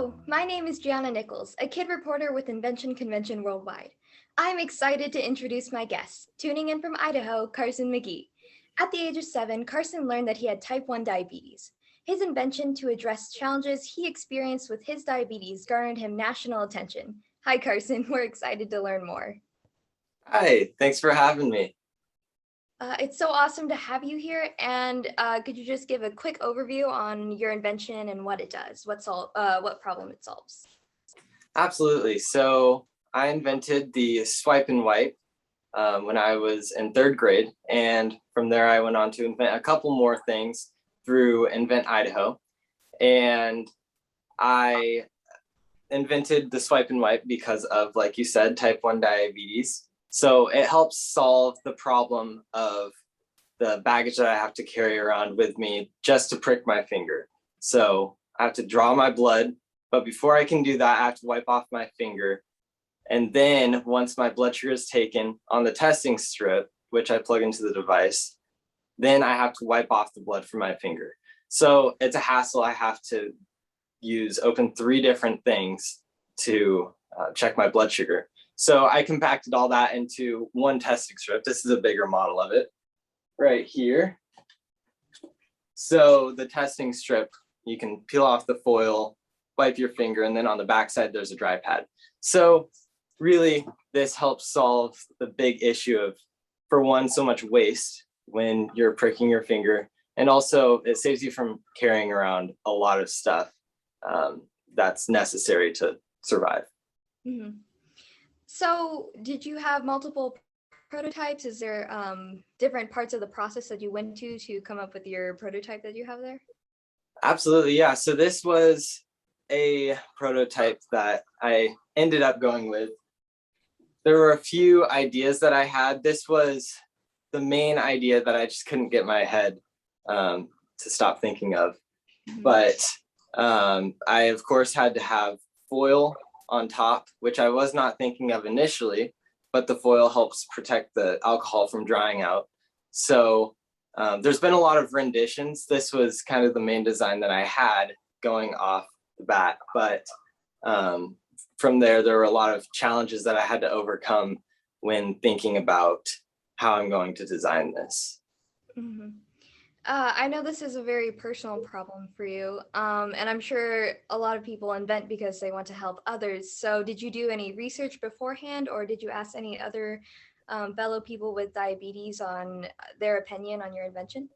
Hello, my name is Jianna Nichols, a kid reporter with Invention Convention Worldwide. I'm excited to introduce my guest, tuning in from Idaho, Carson Magee. At the age of 7, Carson learned that he had type 1 diabetes. His invention to address challenges he experienced with his diabetes garnered him national attention. Hi, Carson, we're excited to learn more. Hi, thanks for having me. It's so awesome to have you here, and could you just give a quick overview on your invention and what it does, what problem it solves? Absolutely. So I invented the swipe and wipe when I was in 3rd grade. And from there, I went on to invent a couple more things through Invent Idaho. And I invented the swipe and wipe because of, like you said, type 1 diabetes. So it helps solve the problem of the baggage that I have to carry around with me just to prick my finger. So I have to draw my blood, but before I can do that, I have to wipe off my finger. And then once my blood sugar is taken on the testing strip, which I plug into the device, then I have to wipe off the blood from my finger. So it's a hassle. I have to open 3 different things to check my blood sugar. So I compacted all that into one testing strip. This is a bigger model of it right here. So the testing strip, you can peel off the foil, wipe your finger, and then on the backside, there's a dry pad. So really, this helps solve the big issue of, for one, so much waste when you're pricking your finger. And also it saves you from carrying around a lot of stuff that's necessary to survive. Mm-hmm. So did you have multiple prototypes? Is there different parts of the process that you went to come up with your prototype that you have there? Absolutely, yeah. So this was a prototype that I ended up going with. There were a few ideas that I had. This was the main idea that I just couldn't get my head to stop thinking of. Mm-hmm. But I, of course, had to have foil on top, which I was not thinking of initially, but the foil helps protect the alcohol from drying out. So there's been a lot of renditions. This was kind of the main design that I had going off the bat, but from there were a lot of challenges that I had to overcome when thinking about how I'm going to design this. Mm-hmm. I know this is a very personal problem for you, and I'm sure a lot of people invent because they want to help others. So did you do any research beforehand, or did you ask any other fellow people with diabetes on their opinion on your invention?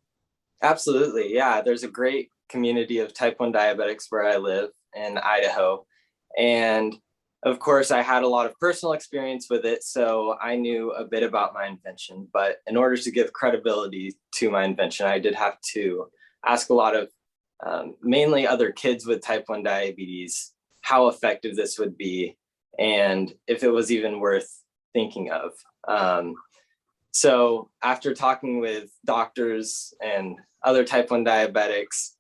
Absolutely, yeah. There's a great community of type 1 diabetics where I live in Idaho. And of course, I had a lot of personal experience with it, so I knew a bit about my invention. But in order to give credibility to my invention, I did have to ask a lot of mainly other kids with type 1 diabetes how effective this would be and if it was even worth thinking of. So after talking with doctors and other type 1 diabetics,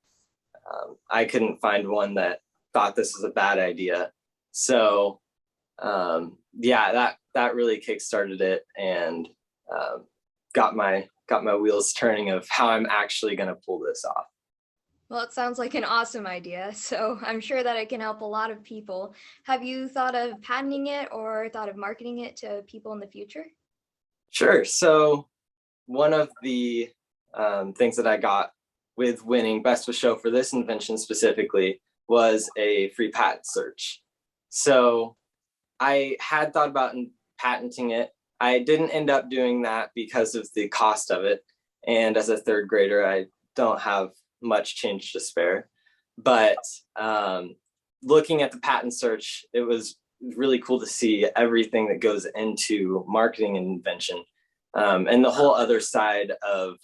I couldn't find one that thought this was a bad idea. So yeah, that really kickstarted it and got my wheels turning of how I'm actually going to pull this off. Well, it sounds like an awesome idea, so I'm sure that it can help a lot of people. Have you thought of patenting it or thought of marketing it to people in the future? Sure. So one of the things that I got with winning Best of Show for this invention specifically was a free patent search. So I had thought about patenting it. I didn't end up doing that because of the cost of it. And as a 3rd grader, I don't have much change to spare. But looking at the patent search, it was really cool to see everything that goes into marketing and invention, and the whole other side of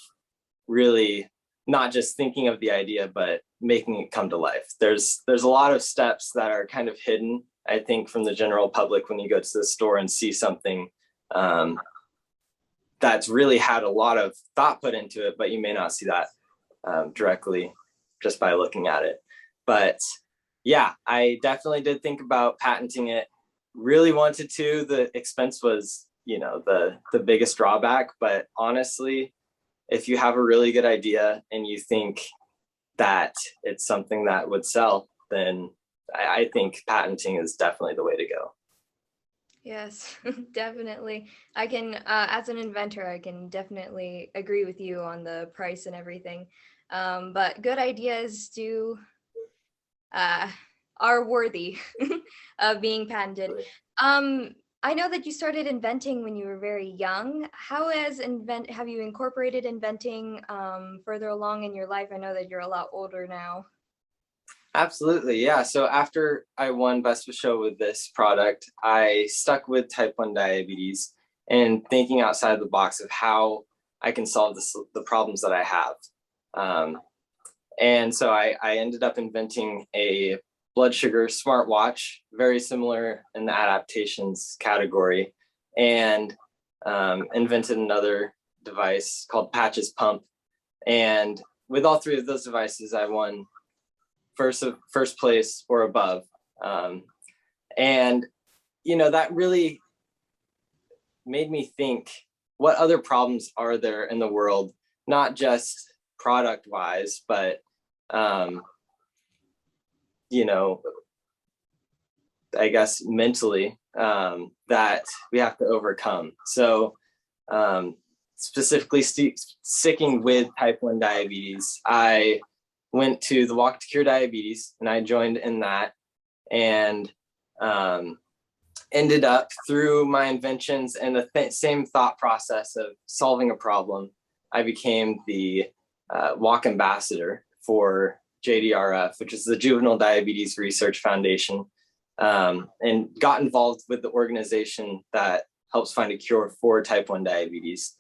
really not just thinking of the idea, but making it come to life. There's a lot of steps that are kind of hidden, I think, from the general public when you go to the store and see something that's really had a lot of thought put into it, but you may not see that directly just by looking at it. But yeah, I definitely did think about patenting it. Really wanted to. The expense was, the biggest drawback. But honestly, if you have a really good idea and you think that it's something that would sell, then I think patenting is definitely the way to go. Yes, definitely. I can, as an inventor, I can definitely agree with you on the price and everything. But good ideas uh, are worthy of being patented. Um, I know that you started inventing when you were very young. Have you incorporated inventing further along in your life? I know that you're a lot older now. Absolutely, yeah. So after I won Best of Show with this product, I stuck with type 1 diabetes and thinking outside the box of how I can solve the problems that I have. Um, and so I ended up inventing a blood sugar smartwatch, very similar in the adaptations category, and invented another device called Patches Pump. And with all three of those devices, I won first place or above. Um, and that really made me think, what other problems are there in the world, not just product wise, but um, you know, I guess mentally, that we have to overcome. So specifically sticking with type 1 diabetes, I went to the Walk to Cure Diabetes and I joined in that, and ended up through my inventions and the same thought process of solving a problem. I became the walk ambassador for JDRF, which is the Juvenile Diabetes Research Foundation, and got involved with the organization that helps find a cure for type 1 diabetes.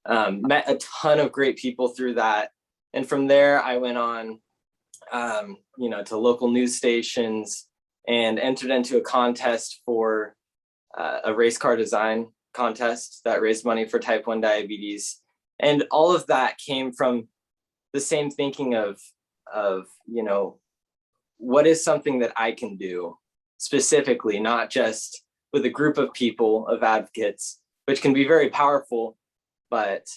Met a ton of great people through that. And from there, I went on, to local news stations and entered into a contest for a race car design contest that raised money for type 1 diabetes. And all of that came from the same thinking of what is something that I can do specifically, not just with a group of people, of advocates, which can be very powerful, but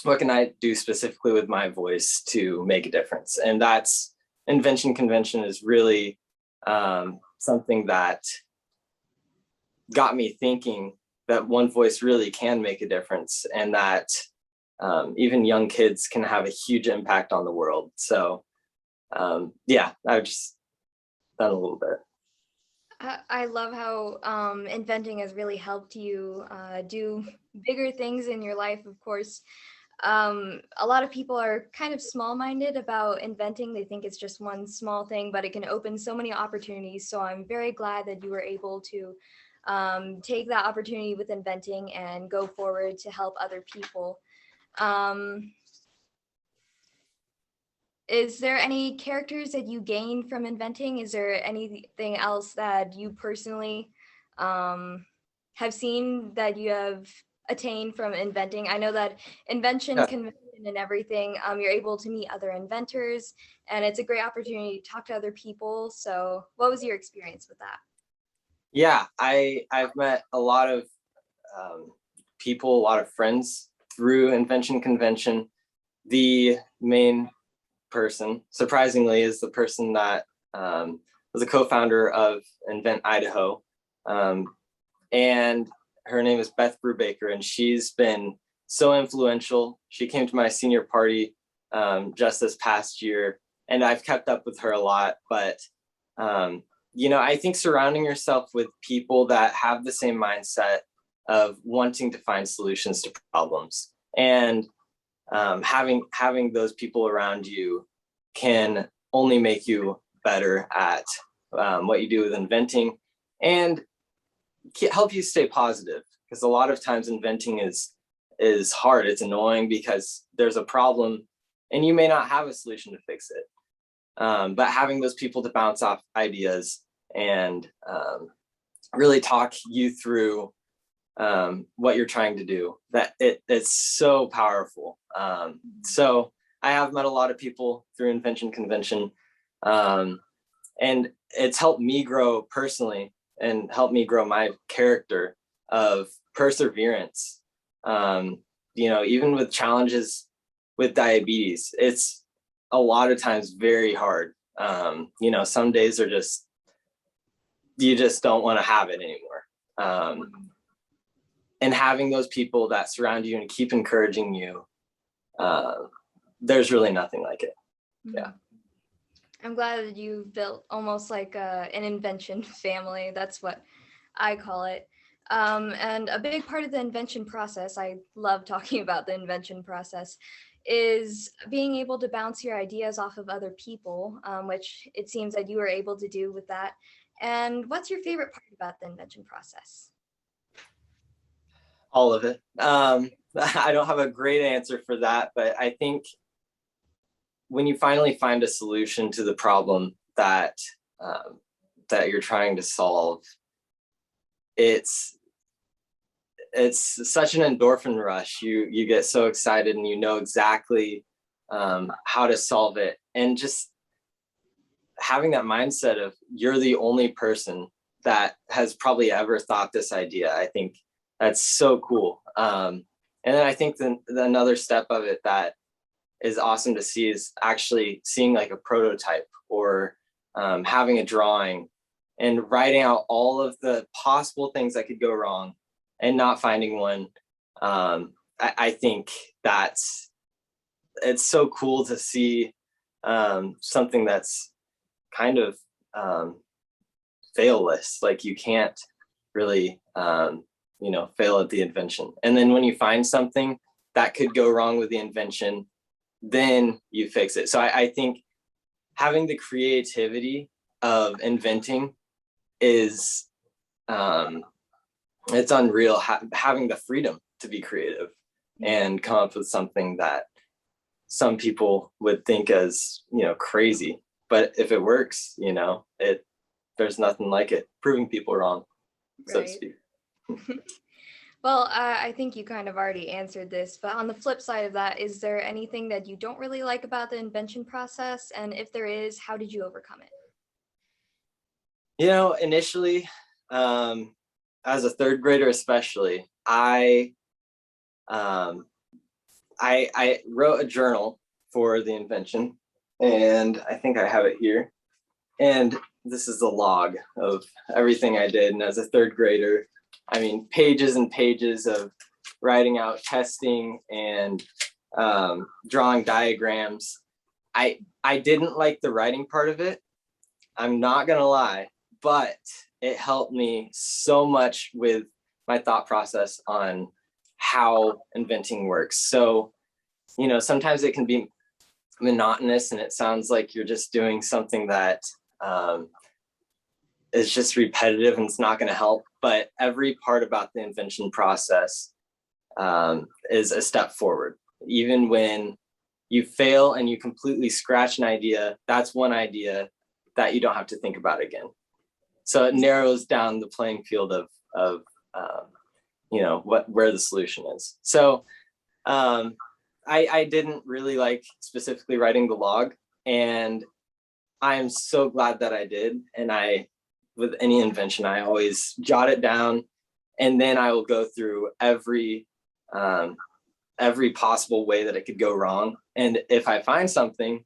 what can I do specifically with my voice to make a difference? And that's Invention Convention is really something that got me thinking that one voice really can make a difference, and that even young kids can have a huge impact on the world. So yeah, I've just done a little bit. I love how inventing has really helped you do bigger things in your life, of course. A lot of people are kind of small-minded about inventing. They think it's just one small thing, but it can open so many opportunities. So I'm very glad that you were able to take that opportunity with inventing and go forward to help other people. Um, Is there any characters that you gain from inventing? Is there anything else that you personally have seen that you have attained from inventing? I know that Invention Yeah. Convention and everything, you're able to meet other inventors, and it's a great opportunity to talk to other people. So what was your experience with that? Yeah, I've met a lot of people, a lot of friends through Invention Convention. The main person, surprisingly, is the person that was a co-founder of Invent Idaho, and her name is Beth Brubaker, and she's been so influential. She came to my senior party just this past year, and I've kept up with her a lot. But I think surrounding yourself with people that have the same mindset of wanting to find solutions to problems, and having those people around you can only make you better at what you do with inventing, and help you stay positive, because a lot of times inventing is hard. It's annoying because there's a problem and you may not have a solution to fix it. But having those people to bounce off ideas and really talk you through what you're trying to do, that it's so powerful. So I have met a lot of people through Invention Convention, and it's helped me grow personally and helped me grow my character of perseverance. Even with challenges with diabetes, it's a lot of times very hard. Some days are just, you just don't want to have it anymore. And having those people that surround you and keep encouraging you, there's really nothing like it. Yeah. I'm glad that you've built almost like an invention family. That's what I call it. And a big part of the invention process, I love talking about the invention process, is being able to bounce your ideas off of other people, which it seems that you were able to do with that. And what's your favorite part about the invention process? All of it. I don't have a great answer for that, but I think when you finally find a solution to the problem that you're trying to solve, it's such an endorphin rush. You get so excited and you know exactly how to solve it, and just having that mindset of you're the only person that has probably ever thought this idea. I think that's so cool. And then I think another step of it that is awesome to see is actually seeing like a prototype, or having a drawing and writing out all of the possible things that could go wrong and not finding one. I think it's so cool to see something that's kind of failless. Like you can't really fail at the invention. And then when you find something that could go wrong with the invention, then you fix it. So I think having the creativity of inventing is it's unreal. Having the freedom to be creative and come up with something that some people would think as crazy, but if it works, there's nothing like it, proving people wrong, so to speak. Well, I think you kind of already answered this, but on the flip side of that, is there anything that you don't really like about the invention process? And if there is, how did you overcome it? Initially, as a third grader especially, I wrote a journal for the invention, and I think I have it here. And this is the log of everything I did. And as a third grader, I mean, pages and pages of writing out testing and drawing diagrams. I didn't like the writing part of it, I'm not gonna lie, but it helped me so much with my thought process on how inventing works. So, sometimes it can be monotonous and it sounds like you're just doing something that is just repetitive and it's not going to help. But every part about the invention process is a step forward. Even when you fail and you completely scratch an idea, that's one idea that you don't have to think about again. So it narrows down the playing field of where the solution is. So I didn't really like specifically writing the log, and I'm so glad that I did. And with any invention, I always jot it down, and then I will go through every possible way that it could go wrong. And if I find something,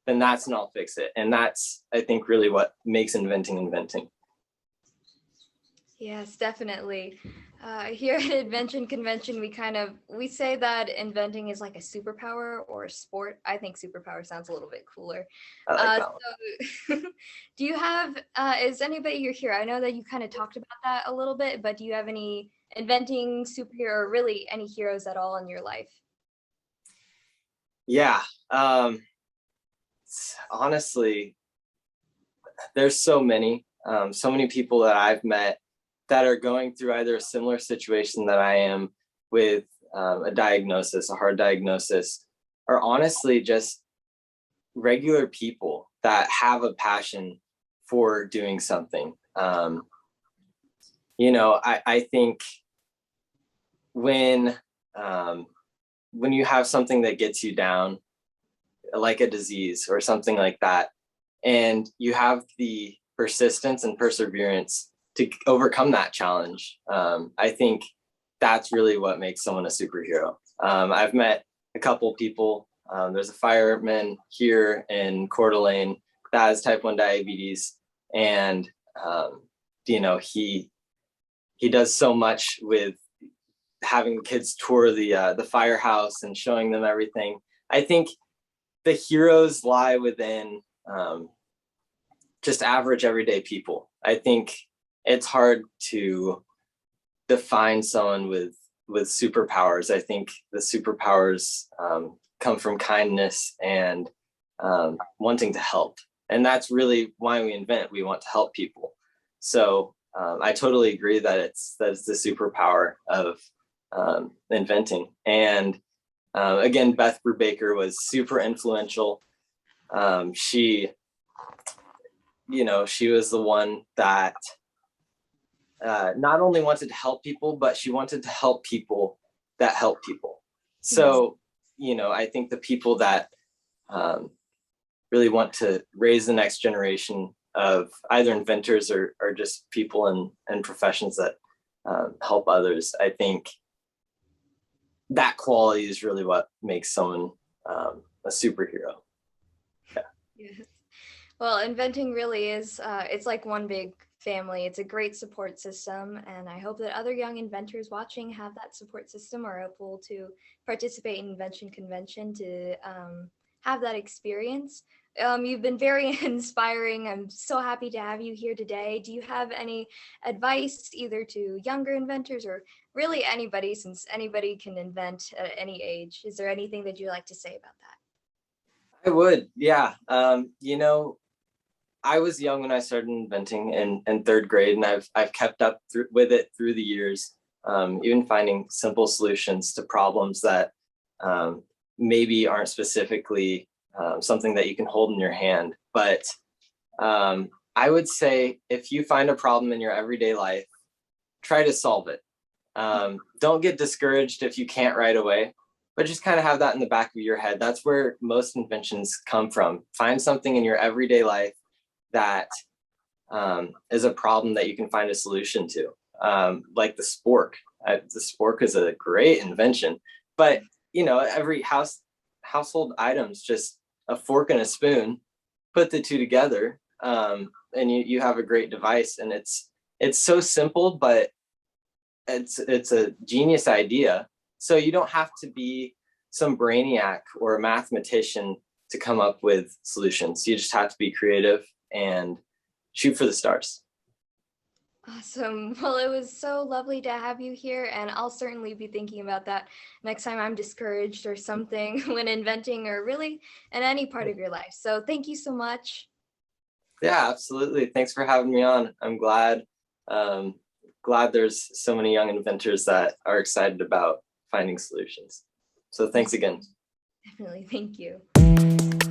then that's when I'll fix it. And that's, I think, really what makes inventing. Yes, definitely. Here at Invention Convention, we say that inventing is like a superpower or a sport. I think superpower sounds a little bit cooler. I like that So do you have, is anybody you're here? I know that you kind of talked about that a little bit, but do you have any inventing superhero, or really any heroes at all in your life? Yeah. Honestly, there's so many people that I've met that are going through either a similar situation that I am with, a hard diagnosis, or honestly just regular people that have a passion for doing something. I think when you have something that gets you down, like a disease or something like that, and you have the persistence and perseverance to overcome that challenge, I think that's really what makes someone a superhero. I've met a couple people. There's a fireman here in Coeur d'Alene that has type 1 diabetes, and he does so much with having kids tour the firehouse and showing them everything. I think the heroes lie within just average everyday people. I think it's hard to define someone with superpowers. I think the superpowers come from kindness and wanting to help. And that's really why we invent. We want to help people. So I totally agree that it's the superpower of inventing. And again, Beth Brubaker was super influential. She was the one that not only wanted to help people, but she wanted to help people that help people. So, I think the people that really want to raise the next generation of either inventors or just people in professions that help others, I think that quality is really what makes someone a superhero. Yeah. Yes. Well, inventing really is, it's like one big family. It's a great support system, and I hope that other young inventors watching have that support system or are able to participate in Invention Convention to have that experience. You've been very inspiring. I'm so happy to have you here today. Do you have any advice either to younger inventors or really anybody, since anybody can invent at any age? Is there anything that you'd like to say about that? I would, yeah. I was young when I started inventing in third grade, and I've kept up with it through the years, even finding simple solutions to problems that maybe aren't specifically something that you can hold in your hand. But I would say if you find a problem in your everyday life, try to solve it. Don't get discouraged if you can't right away, but just kind of have that in the back of your head. That's where most inventions come from. Find something in your everyday life that is a problem that you can find a solution to, like the spork. The spork is a great invention, but every household items, just a fork and a spoon, put the two together, and you have a great device. And it's so simple, but it's a genius idea. So you don't have to be some brainiac or a mathematician to come up with solutions. You just have to be creative and shoot for the stars. Awesome. Well, it was so lovely to have you here, and I'll certainly be thinking about that next time I'm discouraged or something when inventing or really in any part of your life. So thank you so much. Yeah, absolutely. Thanks for having me on. I'm glad there's so many young inventors that are excited about finding solutions. So thanks again. Definitely. Thank you.